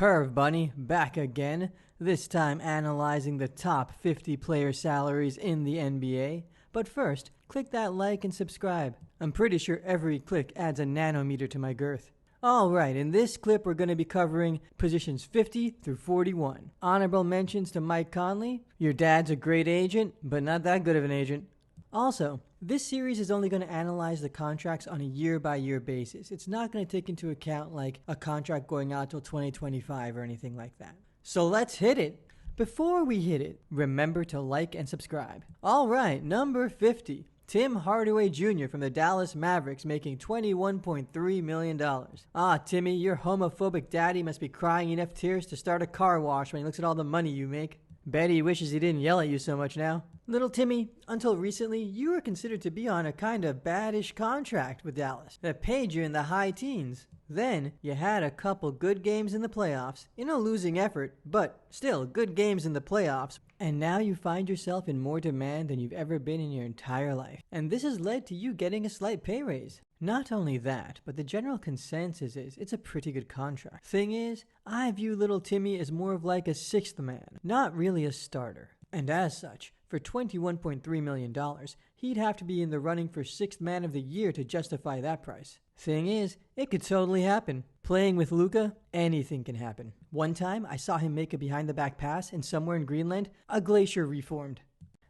Perv Bunny, back again, this time analyzing the top 50 player salaries in the NBA. But first, click that like and subscribe. I'm pretty sure every click adds a nanometer to my girth. Alright, in this clip we're going to be covering positions 50 through 41. Honorable mentions to Mike Conley. Your dad's a great agent, but not that good of an agent. Also, this series is only going to analyze the contracts on a year-by-year basis. It's not going to take into account like a contract going out till 2025 or anything like that. So let's hit it. Before we hit it, remember to like and subscribe. Alright, number 50. Tim Hardaway Jr. from the Dallas Mavericks making $21.3 million. Ah, Timmy, your homophobic daddy must be crying enough tears to start a car wash when he looks at all the money you make. Bet he wishes he didn't yell at you so much now. Little Timmy, until recently, you were considered to be on a kind of baddish contract with Dallas that paid you in the high teens. Then, you had a couple good games in the playoffs, in a losing effort, but still good games in the playoffs. And now you find yourself in more demand than you've ever been in your entire life. And this has led to you getting a slight pay raise. Not only that, but the general consensus is it's a pretty good contract. Thing is, I view little Timmy as more of like a sixth man, not really a starter. And as such, for $21.3 million, he'd have to be in the running for sixth man of the year to justify that price. Thing is, it could totally happen. Playing with Luka, anything can happen. One time, I saw him make a behind-the-back pass, and somewhere in Greenland, a glacier reformed.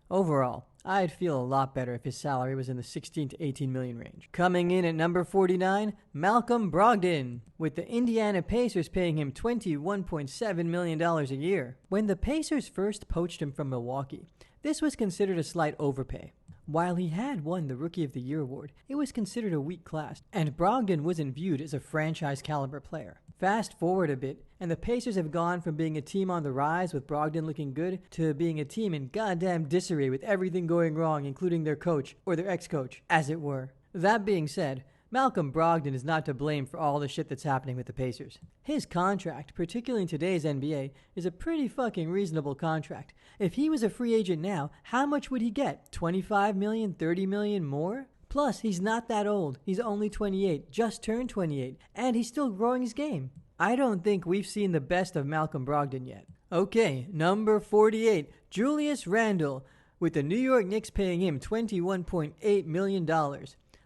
Overall, I'd feel a lot better if his salary was in the 16 to 18 million range. Coming in at number 49, Malcolm Brogdon, with the Indiana Pacers paying him $21.7 million a year. When the Pacers first poached him from Milwaukee, this was considered a slight overpay. While he had won the Rookie of the Year award, it was considered a weak class, and Brogdon wasn't viewed as a franchise-caliber player. Fast forward a bit, and the Pacers have gone from being a team on the rise with Brogdon looking good to being a team in goddamn disarray with everything going wrong, including their coach, or their ex-coach, as it were. That being said, Malcolm Brogdon is not to blame for all the shit that's happening with the Pacers. His contract, particularly in today's NBA, is a pretty fucking reasonable contract. If he was a free agent now, how much would he get? 25 million, 30 million more? Plus, he's not that old. He's only 28, just turned 28, and he's still growing his game. I don't think we've seen the best of Malcolm Brogdon yet. Okay, number 48, Julius Randle, with the New York Knicks paying him $21.8 million.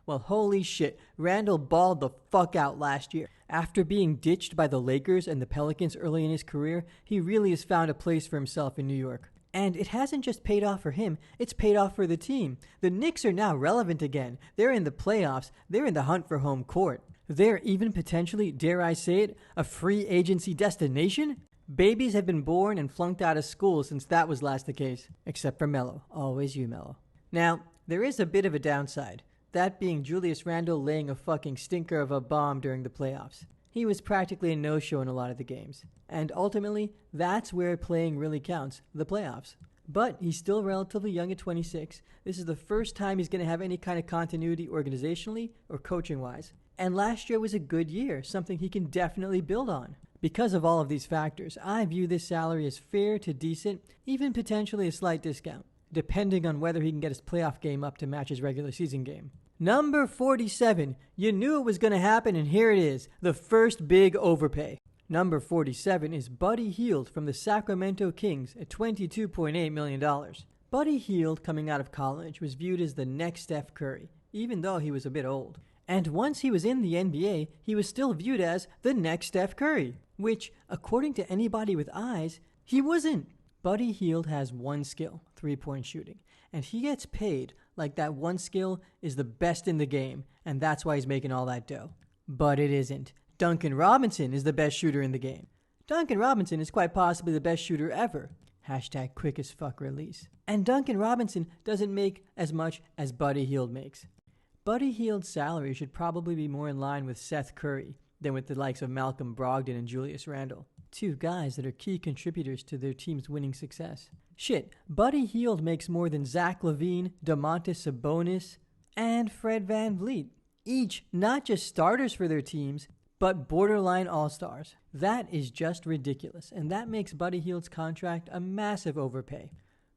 Well, holy shit, Randle balled the fuck out last year. After being ditched by the Lakers and the Pelicans early in his career, he really has found a place for himself in New York. And it hasn't just paid off for him, it's paid off for the team. The Knicks are now relevant again. They're in the playoffs. They're in the hunt for home court. They're even potentially, dare I say it, a free agency destination? Babies have been born and flunked out of school since that was last the case. Except for Melo. Always you, Melo. Now, there is a bit of a downside. That being Julius Randle laying a fucking stinker of a bomb during the playoffs. He was practically a no-show in a lot of the games. And ultimately, that's where playing really counts, the playoffs. But he's still relatively young at 26. This is the first time he's going to have any kind of continuity organizationally or coaching-wise. And last year was a good year, something he can definitely build on. Because of all of these factors, I view this salary as fair to decent, even potentially a slight discount, depending on whether he can get his playoff game up to match his regular season game. Number 47. You knew it was going to happen, and here it is. The first big overpay. Number 47 is Buddy Hield from the Sacramento Kings at $22.8 million. Buddy Hield, coming out of college, was viewed as the next Steph Curry, even though he was a bit old. And once he was in the NBA, he was still viewed as the next Steph Curry, which, according to anybody with eyes, he wasn't. Buddy Hield has one skill, three-point shooting, and he gets paid like that one skill is the best in the game, and that's why he's making all that dough. But it isn't. Duncan Robinson is the best shooter in the game. Duncan Robinson is quite possibly the best shooter ever. Hashtag quick as fuck release. And Duncan Robinson doesn't make as much as Buddy Hield makes. Buddy Hield's salary should probably be more in line with Seth Curry than with the likes of Malcolm Brogdon and Julius Randle. Two guys that are key contributors to their team's winning success. Shit, Buddy Hield makes more than Zach LaVine, Domantas Sabonis, and Fred VanVleet. Each not just starters for their teams, but borderline all-stars. That is just ridiculous, and that makes Buddy Hield's contract a massive overpay.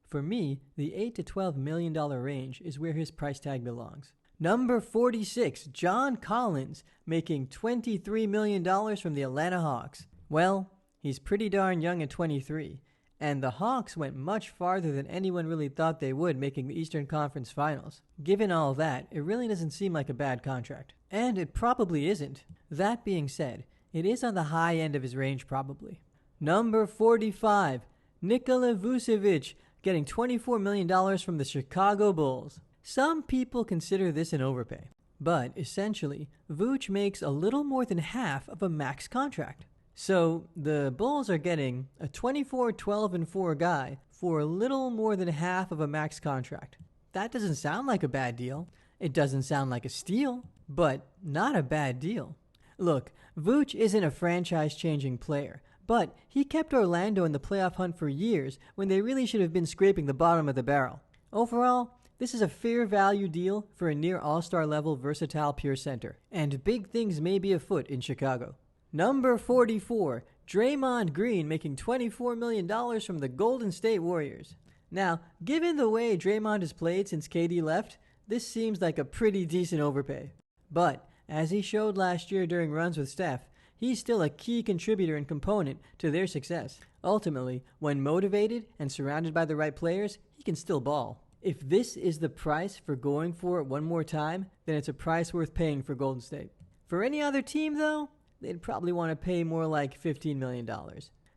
For me, the $8 to $12 million range is where his price tag belongs. Number 46, John Collins, making $23 million from the Atlanta Hawks. Well, He's pretty darn young at 23. And the Hawks went much farther than anyone really thought they would, making the Eastern Conference Finals. Given all that, it really doesn't seem like a bad contract. And it probably isn't. That being said, it is on the high end of his range probably. Number 45, Nikola Vusivich, getting $24 million from the Chicago Bulls. Some people consider this an overpay. But essentially, Vooch makes a little more than half of a max contract. So the Bulls are getting a 24, 12, and 4 guy for a little more than half of a max contract. That doesn't sound like a bad deal. It doesn't sound like a steal, but not a bad deal. Look, Vooch isn't a franchise-changing player, but he kept Orlando in the playoff hunt for years when they really should have been scraping the bottom of the barrel. Overall, this is a fair value deal for a near all-star level versatile pure center, and big things may be afoot in Chicago. Number 44, Draymond Green, making $24 million from the Golden State Warriors. Now, given the way Draymond has played since KD left, this seems like a pretty decent overpay. But, as he showed last year during runs with Steph, he's still a key contributor and component to their success. Ultimately, when motivated and surrounded by the right players, he can still ball. If this is the price for going for it one more time, then it's a price worth paying for Golden State. For any other team, though, they'd probably want to pay more like $15 million.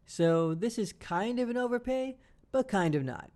So this is kind of an overpay, but kind of not.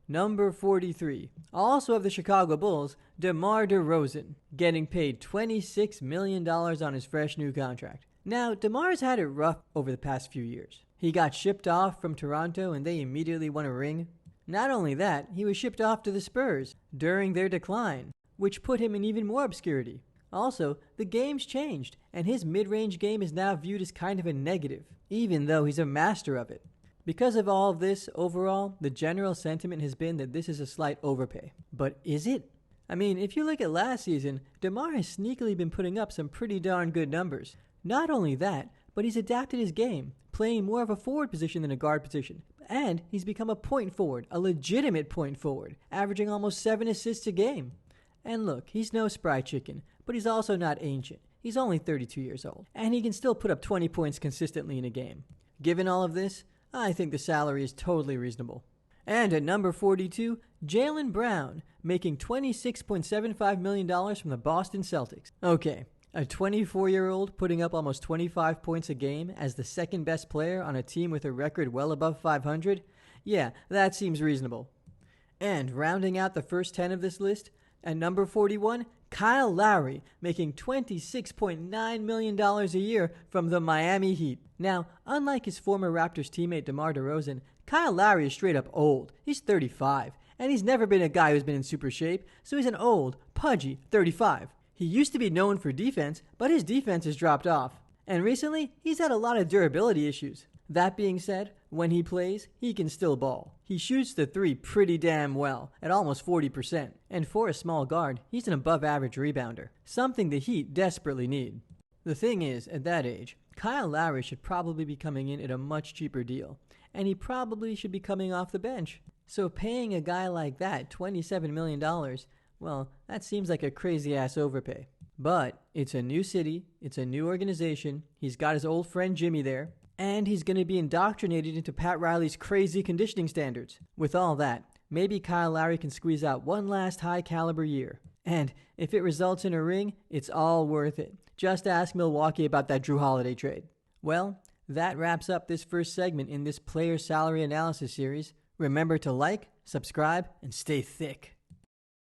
Number 43, also of the Chicago Bulls, DeMar DeRozan, getting paid $26 million on his fresh new contract. Now, DeMar's had it rough over the past few years. He got shipped off from Toronto and they immediately won a ring. Not only that, he was shipped off to the Spurs during their decline, which put him in even more obscurity. Also, the game's changed, and his mid-range game is now viewed as kind of a negative, even though he's a master of it. Because of all of this, overall, the general sentiment has been that this is a slight overpay. But is it? I mean, if you look at last season, DeMar has sneakily been putting up some pretty darn good numbers. Not only that, but he's adapted his game, playing more of a forward position than a guard position. And he's become a point forward, a legitimate point forward, averaging almost 7 assists a game. And look, he's no spry chicken, but he's also not ancient. He's only 32 years old, and he can still put up 20 points consistently in a game. Given all of this, I think the salary is totally reasonable. And at number 42, Jalen Brown, making $26.75 million from the Boston Celtics. Okay, a 24-year-old putting up almost 25 points a game as the second best player on a team with a record well above 500? Yeah, that seems reasonable. And rounding out the first 10 of this list, at number 41, Kyle Lowry, making $26.9 million a year from the Miami Heat. Now, unlike his former Raptors teammate DeMar DeRozan, Kyle Lowry is straight up old. He's 35, and he's never been a guy who's been in super shape, so he's an old, pudgy 35. He used to be known for defense, but his defense has dropped off. And recently, he's had a lot of durability issues. That being said, when he plays, he can still ball. He shoots the three pretty damn well, at almost 40%. And for a small guard, he's an above-average rebounder, something the Heat desperately need. The thing is, at that age, Kyle Lowry should probably be coming in at a much cheaper deal, and he probably should be coming off the bench. So paying a guy like that $27 million, well, that seems like a crazy-ass overpay. But it's a new city, it's a new organization, he's got his old friend Jimmy there, and he's going to be indoctrinated into Pat Riley's crazy conditioning standards. With all that, maybe Kyle Lowry can squeeze out one last high-caliber year. And if it results in a ring, it's all worth it. Just ask Milwaukee about that Drew Holiday trade. Well, that wraps up this first segment in this player salary analysis series. Remember to like, subscribe, and stay thick.